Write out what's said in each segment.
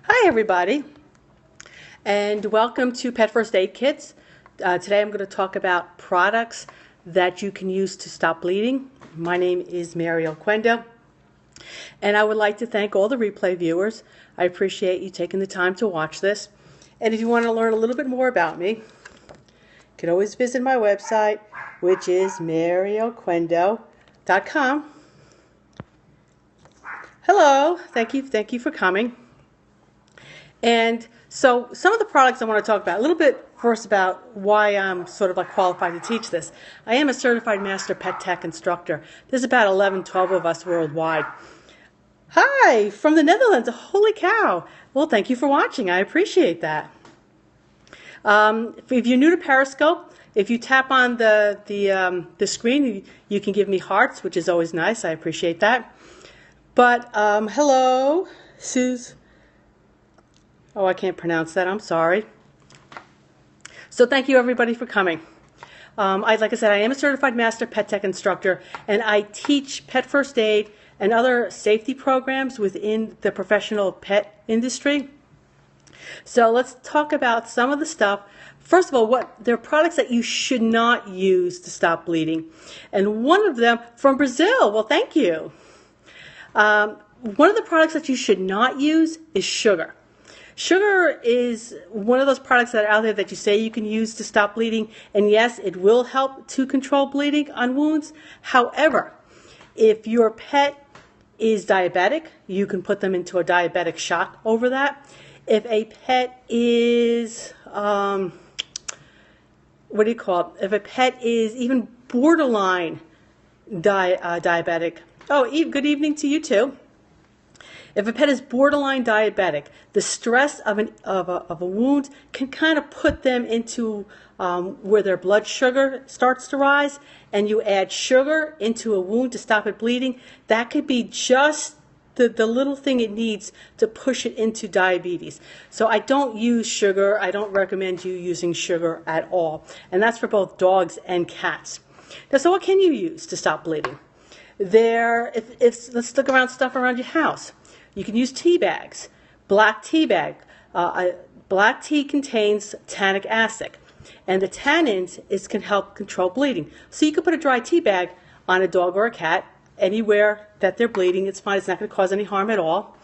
Hi everybody, and welcome to Pet First Aid Kits. Today I'm going to talk about products that you can use to stop bleeding. My name is Mary Oquendo, and I would like to thank all the replay viewers. I appreciate you taking the time to watch this. And if you want to learn a little bit more about me, you can always visit my website, which is maryoquendo.com. Hello, thank you for coming. And so some of the products I want to talk about, a little bit first about why I'm sort of like qualified to teach this. I am a certified master pet tech instructor. There's about 11, 12 of us worldwide. Hi, from the Netherlands. Holy cow. Well, thank you for watching. I appreciate that. If you're new to Periscope, if you tap on the screen, you can give me hearts, which is always nice. I appreciate that. But hello, Suze. Oh, I can't pronounce that. I'm sorry. So thank you, everybody, for coming. Like I said, I am a certified master pet tech instructor, and I teach pet first aid and other safety programs within the professional pet industry. So let's talk about some of the stuff. First of all, there are products that you should not use to stop bleeding. And one of them from Brazil. Well, thank you. One of the products that you should not use is sugar. Sugar is one of those products that are out there that you say you can use to stop bleeding, and yes, it will help to control bleeding on wounds. However, if your pet is diabetic, you can put them into a diabetic shock over that. If a pet is, if a pet is even borderline diabetic, oh, good evening to you too. If a pet is borderline diabetic, the stress of a wound can kind of put them into where their blood sugar starts to rise, and you add sugar into a wound to stop it bleeding. That could be just the little thing it needs to push it into diabetes. So I don't use sugar. I don't recommend you using sugar at all. And that's for both dogs and cats. Now, so what can you use to stop bleeding? Let's look around stuff around your house. You can use tea bags. Black tea bag. Black tea contains tannic acid, and the tannins can help control bleeding. So you can put a dry tea bag on a dog or a cat anywhere that they're bleeding. It's fine. It's not going to cause any harm at all.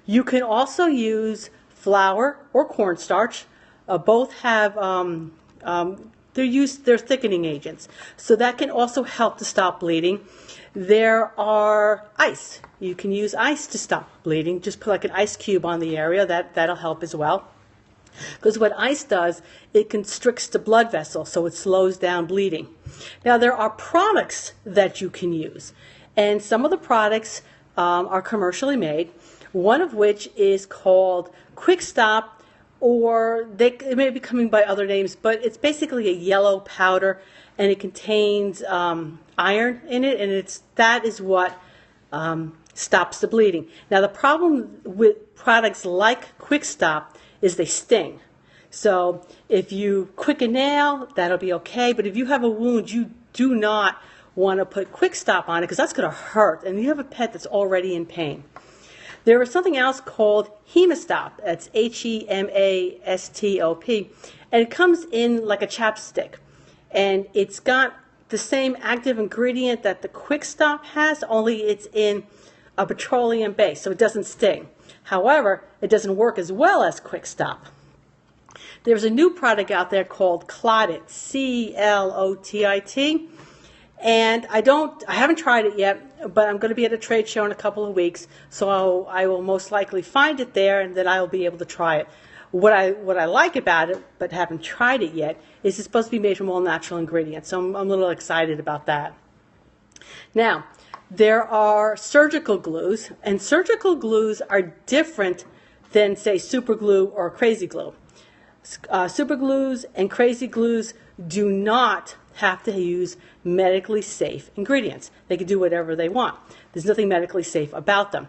You can also use flour or cornstarch. Both have they're thickening agents, so that can also help to stop bleeding. There are ice. You can use ice to stop bleeding. Just put like an ice cube on the area. That'll help as well. Because what ice does, it constricts the blood vessel, so it slows down bleeding. Now, there are products that you can use, and some of the products are commercially made, one of which is called Quick Stop, or it may be coming by other names, but it's basically a yellow powder, and it contains iron in it, and that is what stops the bleeding. Now, the problem with products like Quick Stop is they sting. So if you quick a nail, that'll be okay, but if you have a wound, you do not want to put Quick Stop on it because that's going to hurt, and you have a pet that's already in pain. There is something else called Hemastop. That's Hemastop, and it comes in like a chapstick. And it's got the same active ingredient that the Quick Stop has, only it's in a petroleum base, so it doesn't sting. However, it doesn't work as well as Quick Stop. There's a new product out there called Clottit, C-L-O-T-I-T. And I haven't tried it yet, but I'm going to be at a trade show in a couple of weeks, so I will most likely find it there, and then I will be able to try it. What I like about it, but haven't tried it yet, is it's supposed to be made from all natural ingredients, so I'm a little excited about that. Now, there are surgical glues, and surgical glues are different than, say, super glue or crazy glue. Super glues and crazy glues do not have to use medically safe ingredients. They can do whatever they want. There's nothing medically safe about them.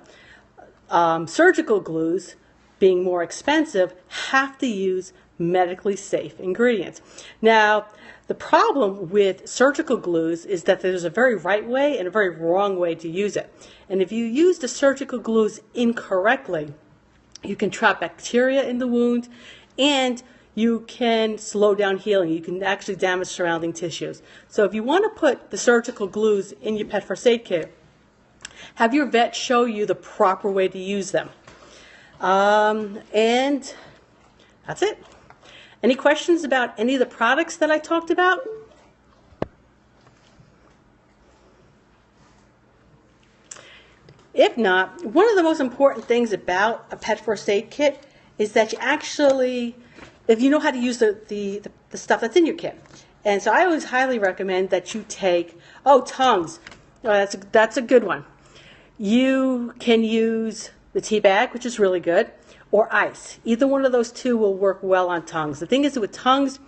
Surgical glues, being more expensive, have to use medically safe ingredients. Now, the problem with surgical glues is that there's a very right way and a very wrong way to use it. And if you use the surgical glues incorrectly, You can trap bacteria in the wound, and you can slow down healing. You can actually damage surrounding tissues. So if you want to put the surgical glues in your pet first aid kit, have your vet show you the proper way to use them. And that's it. Any questions about any of the products that I talked about? If not, one of the most important things about a pet first aid kit is that you actually, if you know how to use the stuff that's in your kit. And so I always highly recommend that you take, tongues. That's a good one. You can use the tea bag, which is really good, or ice. Either one of those two will work well on tongues. The thing is with tongues,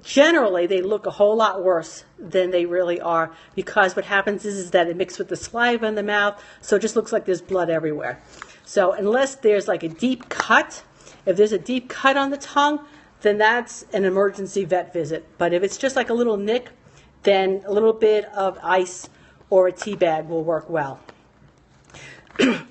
generally they look a whole lot worse than they really are, because what happens is that it mixes with the saliva in the mouth, so it just looks like there's blood everywhere. So unless there's like a deep cut, if there's a deep cut on the tongue, then that's an emergency vet visit. But if it's just like a little nick, then a little bit of ice or a tea bag will work well. So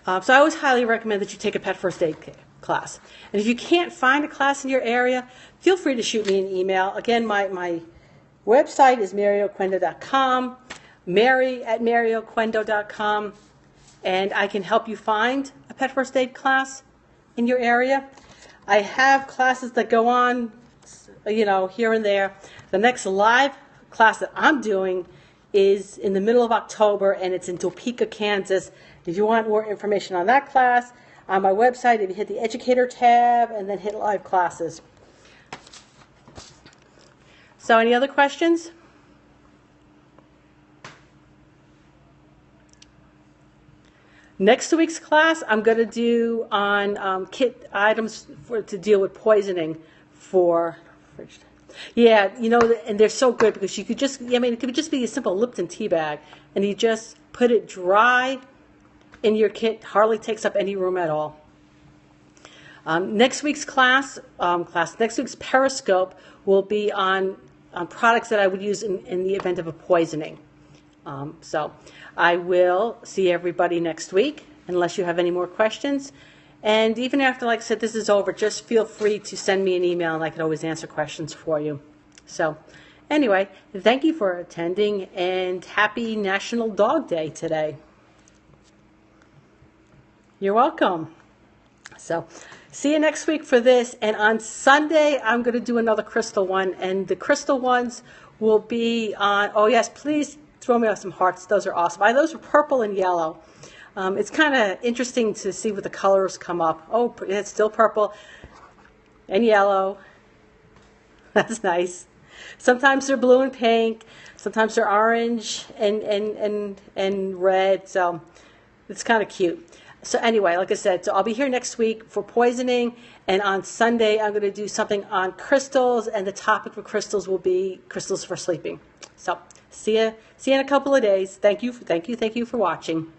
I always highly recommend that you take a pet first aid class. And if you can't find a class in your area, feel free to shoot me an email. Again, my website is marioquendo.com, mary@marioquendo.com, and I can help you find a pet first aid class in your area. I have classes that go on, here and there. The next live class that I'm doing is in the middle of October, and it's in Topeka, Kansas. If you want more information on that class, on my website, if you hit the Educator tab and then hit Live Classes. So any other questions? Next week's class, I'm going to do on kit items to deal with poisoning for... Yeah, and they're so good because you could just, it could just be a simple Lipton tea bag, and you just put it dry in your kit, hardly takes up any room at all. Next week's next week's Periscope will be on products that I would use in the event of a poisoning. So I will see everybody next week, unless you have any more questions. And even after, like I said, this is over, just feel free to send me an email, and I can always answer questions for you. So anyway, thank you for attending, and happy National Dog Day today. You're welcome. So see you next week for this. And on Sunday, I'm going to do another crystal one. And the crystal ones will be on, oh yes, please throw me some hearts. Those are awesome. Those are purple and yellow. It's kind of interesting to see what the colors come up. Oh, it's still purple and yellow. That's nice. Sometimes they're blue and pink. Sometimes they're orange and red. So it's kind of cute. So anyway, like I said, so I'll be here next week for poisoning, and on Sunday I'm going to do something on crystals, and the topic for crystals will be crystals for sleeping. So see you in a couple of days. Thank you for watching.